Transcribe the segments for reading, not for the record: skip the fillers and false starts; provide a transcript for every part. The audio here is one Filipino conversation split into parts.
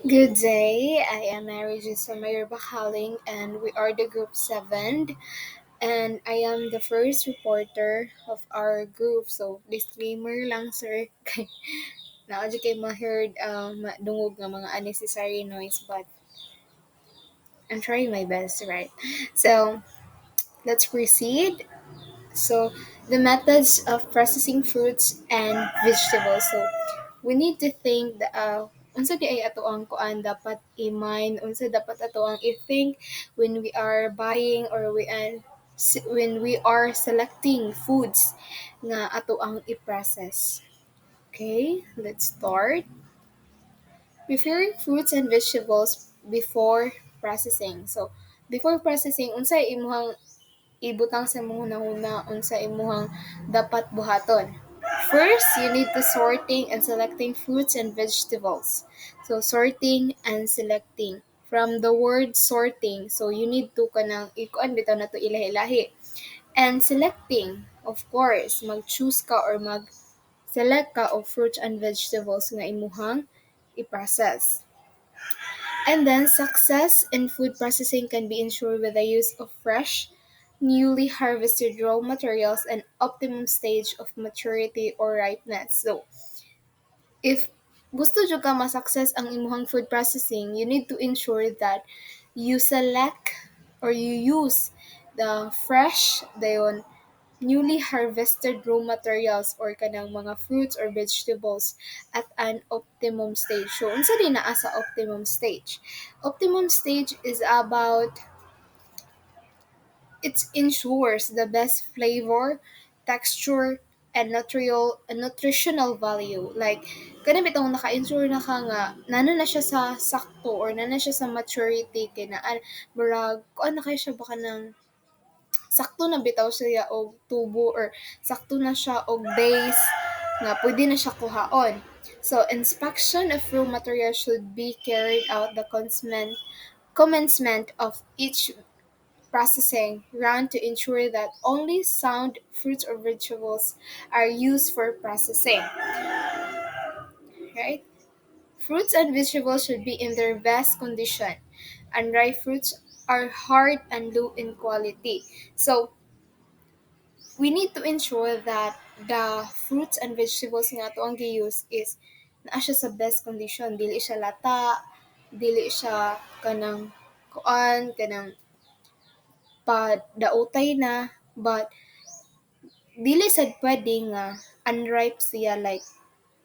Good day. I am Mary Samayer Bakaling, and we are the group 7. And I am the first reporter of our group. So, disclaimer lang, sir. Naadyo kayo ma-heard dungog ng mga unnecessary noise, but I'm trying my best, right? So, let's proceed. So, the methods of processing fruits and vegetables. So, we need to think that unsa di ay ato ang kuan dapat i-mind, unsa dapat ato ang i-think when we are buying or when we are selecting foods nga ato ang i-process. Okay, let's start. Preferring fruits and vegetables before processing. So, before processing, unsay imong ibutang sa mga hunahuna unsa imuhang dapat buhaton. First, you need to sorting and selecting fruits and vegetables. So, sorting and selecting. From the word sorting, so you need to kanang ikuan bitaw na to ilahi-lahi. And selecting, of course, mag-choose ka or mag-select ka of fruits and vegetables nga imuhang i-process. And then, success in food processing can be ensured with the use of fresh, newly harvested raw materials and optimum stage of maturity or ripeness. So, if gusto jud ka ma-success ang imuhang food processing, you need to ensure that you select or you use the fresh, dayon, newly harvested raw materials or kanang mga fruits or vegetables at an optimum stage. So, unsa din naa sa optimum stage? Optimum stage is about it ensures the best flavor, texture, and nutritional value. Like, kanang bitong naka-ensure na ka nga, nana na siya sa sakto or nana siya sa maturity, kaya na, murag, kuan na kayo siya baka ng sakto na bitaw siya og tubo or sakto na siya og days nga pwede na siya kuhaon. So, inspection of raw material should be carried out the commencement of each processing run to ensure that only sound fruits or vegetables are used for processing, right? Fruits and vegetables should be in their best condition. Unripe fruits are hard and low in quality. So, we need to ensure that the fruits and vegetables nga ato ang gi-use is naa siya sa best condition. Dili siya lata, dili siya kanang kanang pa daotay na, but dili sad pwede nga unripe siya like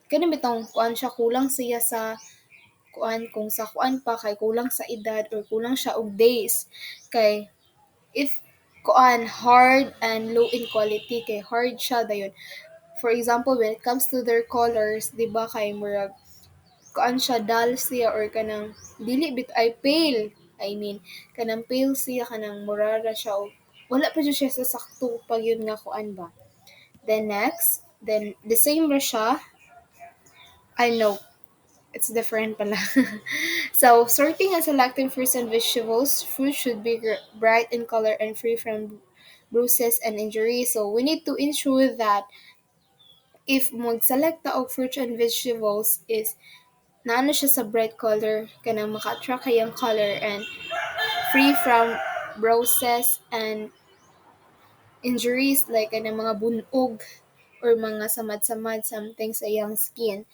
kanang bitong kuan siya kulang siya sa kuan kung sa kuan pa kay kulang sa edad or kulang siya og days kay if kuan hard and low in quality kay hard siya dayon. For example, when it comes to their colors, di ba kay murag kuan siya dull siya or kanang dili bit ay pale. I mean, kanang pale siya kanang murara siya o wala pa jud siya sa sakto pag yun nga kuan ba. Then next, then the same ra siya. I know it's different pala. So, sorting and selecting fruits and vegetables, fruit should be bright in color and free from bruises and injuries. So, we need to ensure that if mag-select ta og fruits and vegetables is naano siya sa bright color, kanang maka-attract kayang color and free from bruises and injuries like kanang mga bunog or mga samad-samad something sa iyang skin.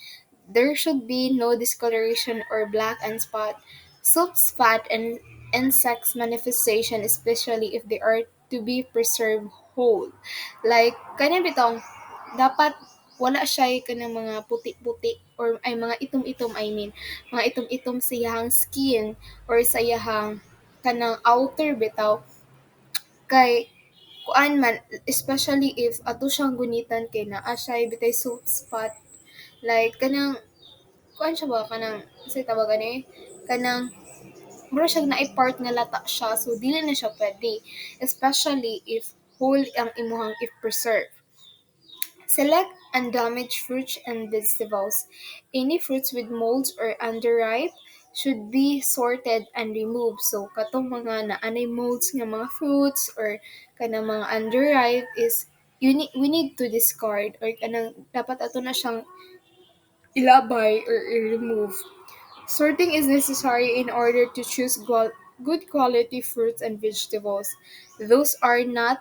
There should be no discoloration or black and spot, soap spot, and insects manifestation, especially if they are to be preserved whole. Like, kanya bitong, dapat wala siya kanang mga puti-puti or ay mga itom-itom, I mean, mga itom-itom sa iyang skin or sa iyang kanang outer bitaw kay kuan man especially if ato siyang gunitan kay naa siya bitay soft spot like kanang kuan siya ba kanang say tawagan kanang mura siya na part nga lata siya so dili na siya pwede especially if whole ang imuhang if preserve. Select undamaged fruits and vegetables. Any fruits with molds or underripe should be sorted and removed. So, katong mga naanay molds nga mga fruits or kanang mga underripe is we need to discard or kanang dapat ato na siyang ilabay or i-remove. Sorting is necessary in order to choose good quality fruits and vegetables. Those are not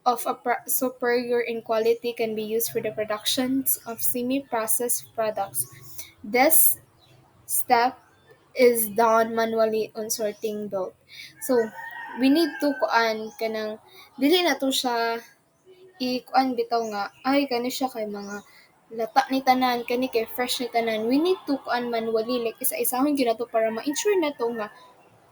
of a superior in quality can be used for the productions of semi-processed products. This step is done manually on sorting belt. So, we need to kuan kanang dili na to siya i-kuan bitaw nga ay kani siya kay mga lata ni tanan kani kay fresh ni tanan. We need to kuan manually like isa-isahon gyud nato para ma-ensure nato nga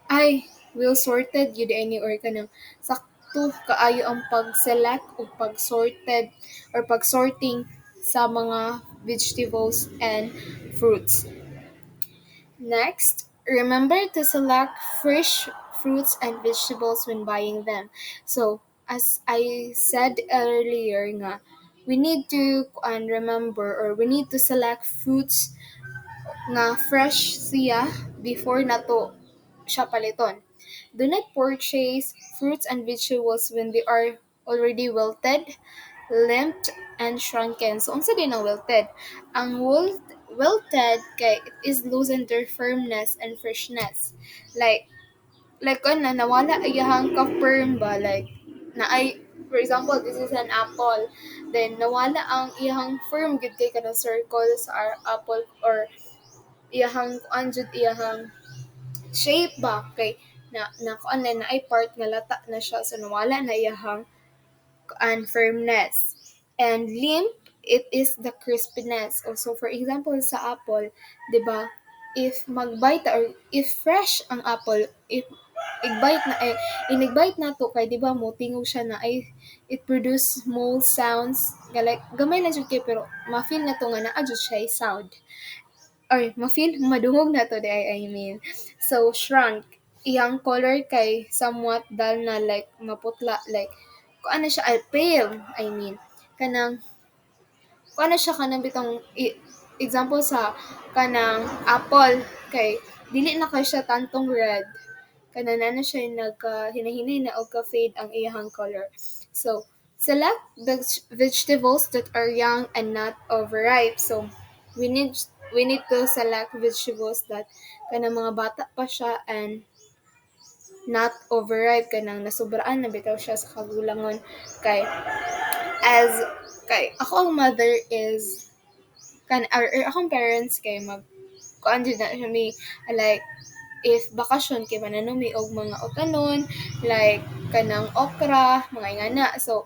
ay well sorted yun any or kanang sakto kaayo ang pag-select o pag-sorted or pag-sorting sa mga vegetables and fruits. Next, remember to select fresh fruits and vegetables when buying them. So, as I said earlier nga, we need to remember or we need to select fruits nga fresh siya before nato siya paliton. Do not purchase fruits and vegetables when they are already wilted, limped, and shrunken. So, unsa din ang wilted? Ang wilted kay it is loosen their firmness and freshness. Like, nawala iyahang ka-firm ba? Like, na ay, for example, this is an apple. Then, nawala ang iyahang firm gud kay kanang circle sa our apple or iyahang anjud iyahang shape ba kay na kuan na ay part nga lata na siya so nawala na iyahang firmness. And limp, it is the crispiness. Also, for example, sa apple, di ba, if magbite or if fresh ang apple, if igbite na inigbite na to kay di ba mo tingog siya na ay it produce small sounds nga like gamay lang jud kay pero ma-feel na to nga naa jud siya sound or ma-feel madungog na to di I mean. So shrunk iyang color kay somewhat dull na like maputla like kung ano siya pale I mean kanang kung ano siya kanang bitong example sa kanang apple kay dili na kay siya tantong red kanang na siya yung nagka hinahinay na og ka fade ang iyang color. So select vegetables that are young and not overripe. So we need we need to select vegetables that kanang mga bata pa siya and not overripe kanang nasubraan na bitaw siya sa kagulangon kay as kay ako ang mother is or akong parents kay mag kuan jud na siya mi like if bakasyon kay mananumi og mga utanon like kanang okra mga ingana so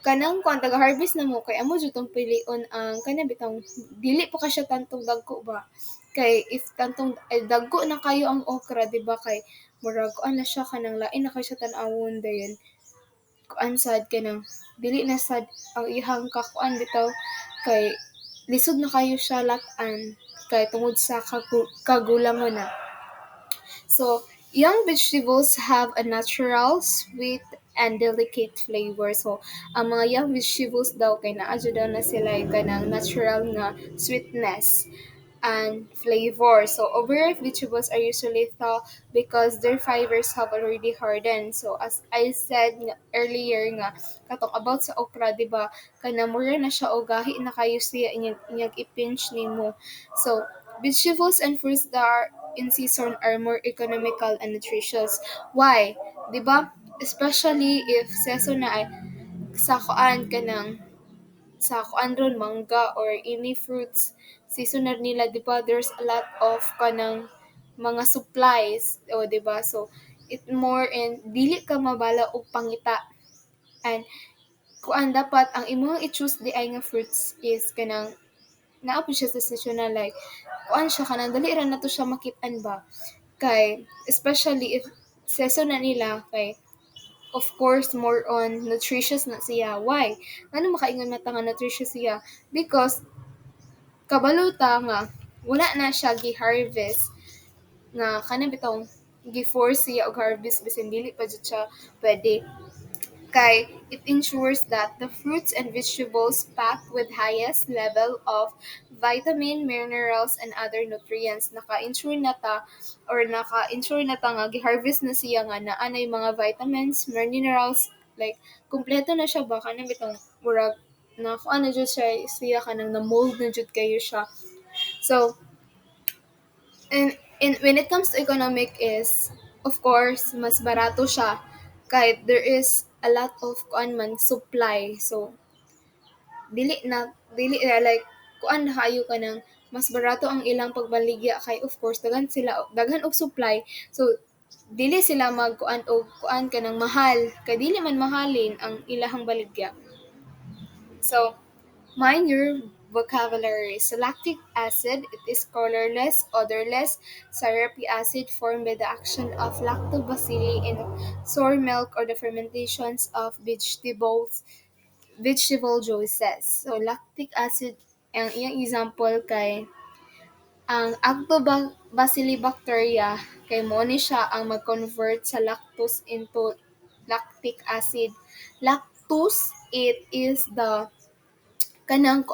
kanang kuan taga-harvest na mo kay amo jud tong pilion ang kanang bitang dili pa ka siya tantong dagko ba kay if tantong dagko na kayo ang okra di ba kay murag kuan na siya kanang lain na kay siya tan-awon dayon kuan sad kanang dili na sad ang ihang kakuan bitaw kay lisod na kayo siya latan kay tungod sa kagulangon na. So, young vegetables have a natural, sweet, and delicate flavor. So, ang mga young vegetables daw kay naadyo daw na sila kanang natural nga sweetness and flavor. So, overripe vegetables are usually thaw because their fibers have already hardened. So, as I said earlier nga, katong about sa okra, di ba, kanamura na siya o gahi na kayo siya inyag ipinch nimo. So, vegetables and fruits that are in season are more economical and nutritious. Why? Di ba? Especially if season na ay sa kuan kanang sa kuan ron mangga or any fruits seasonal nila di ba there's a lot of kanang mga supplies o di ba so it more and dili ka mabala og pangita and kuan dapat ang imong i-choose di ay nga fruits is kanang naa po siya sa seasonal like kuan siya kanang dali ra na to siya makit-an ba kay especially if season na nila kay of course more on nutritious na siya why ano makaingon mata nga nutritious siya because kabaluta nga wala na siya gi-harvest nga kanang bitong gi-force siya og harvest bisan dili pa jud siya pwede kay it ensures that the fruits and vegetables packed with highest level of vitamin, minerals, and other nutrients. Naka-ensure na ta or naka-ensure na ta nga gi-harvest na siya nga na anay mga vitamins, minerals, like kumpleto na siya ba kanang bitong murag na kung ano jud siya ka nang na-mold na jud kayo siya. So, And when it comes to economic is, of course, mas barato siya kahit there is a lot of kuan man supply. So dili na like kuan na kayo ka ng mas barato ang ilang pagbaligya kay of course daghan og supply. So dili sila magkuan og kuan ka ng mahal kay dili man mahalin ang ilahang baligya. So mind your vocabulary. So lactic acid, it is colorless, odorless, syrupy acid formed by the action of lactobacilli in sour milk or the fermentations of vegetable juices. So lactic acid, ang iyang example kay ang Lactobacillibacteria kay mo ni siya ang mag-convert sa lactose into lactic acid. Lactose, it is the kanang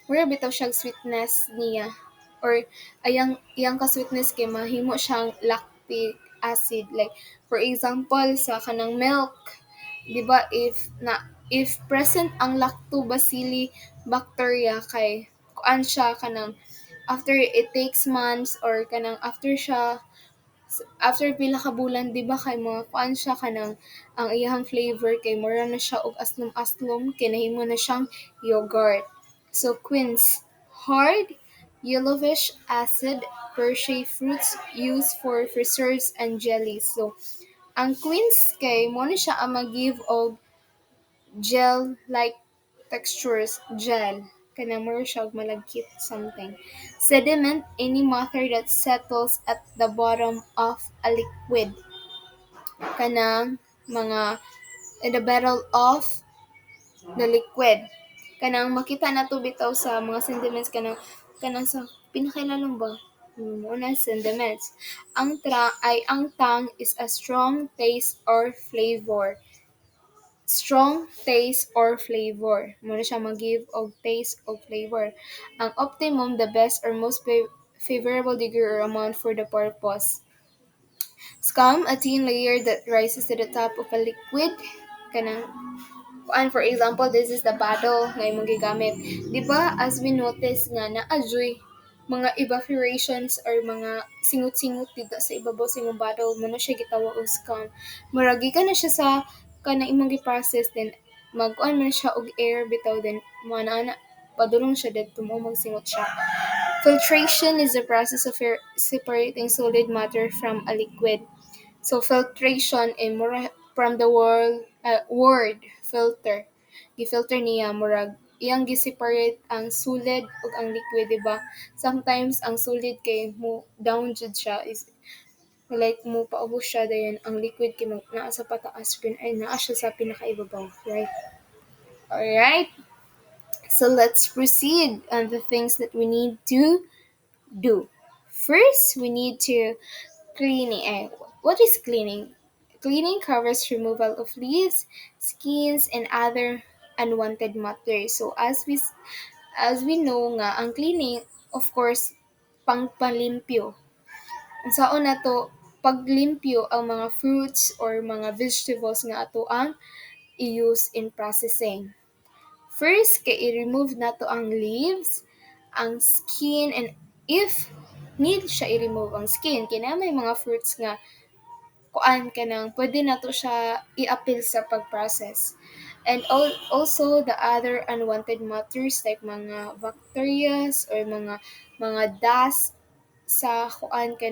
mura bitaw siyang sweetness niya or iyang ka sweetness kay mahimo siyang lactic acid, like for example sa kanang milk, di ba, if present ang lactobacilli bacteria kay kuan siya kanang after it takes months or kanang after pila ka bulan, di ba, kay mga kuan siya kanang ang iyahang flavor kay mura na siya og aslom-aslom kay nahimo na siyang yogurt. So quince, hard yellowish acid Hershey fruits used for preserves and jellies. So ang quince kay mo ni siya ang mag-give og gel-like textures, gel. Kanang more siya og malagkit something. Sediment, any matter that settles at the bottom of a liquid. Kanang mga in the barrel of the liquid. Kanang makita na to bitaw sa mga sentiments kanang sa pinakailalong ba? Una sentiments. Ang tang is a strong taste or flavor. Strong taste or flavor. Muna siya mag-give og taste or flavor. Ang optimum, the best or most favorable degree or amount for the purpose. Scum, a thin layer that rises to the top of a liquid. Kanang, and for example, this is the bottle nga imong gigamit. Di ba, as we notice nga na ajoy mga evaporations or mga singut-singut dito sa ibabaw sa imong bottle, mo na siya gitawag og scum. Muragi ka na siya sa kana imong gi-process, then mag-on man siya og air bitaw, then mana padulong siya dito mo magsingot siya. Filtration is the process of separating solid matter from a liquid. So filtration from the word filter. Gi-filter niya murag iyang gi-separate ang solid ug ang liquid, di ba? Sometimes ang solid kay mo down jud siya is like mo paubos siya dayon ang liquid kay naa sa pataas kun ay naa siya sa pinakaibabaw, right? Alright. So let's proceed on the things that we need to do. First, we need to cleaning. What is cleaning? Cleaning covers removal of leaves, skins, and other unwanted matter. So as we know nga, ang cleaning, of course, pangpalimpyo. Ang saon na to, paglimpyo ang mga fruits or mga vegetables nga ato ang i-use in processing. First, kay i-remove na to ang leaves, ang skin, and if need siya i-remove ang skin, kaya may mga fruits nga kuan ka nang pwede na to siya i-appeal sa pag-process. And also the other unwanted matters like mga bacteria or mga dust sa kuan ka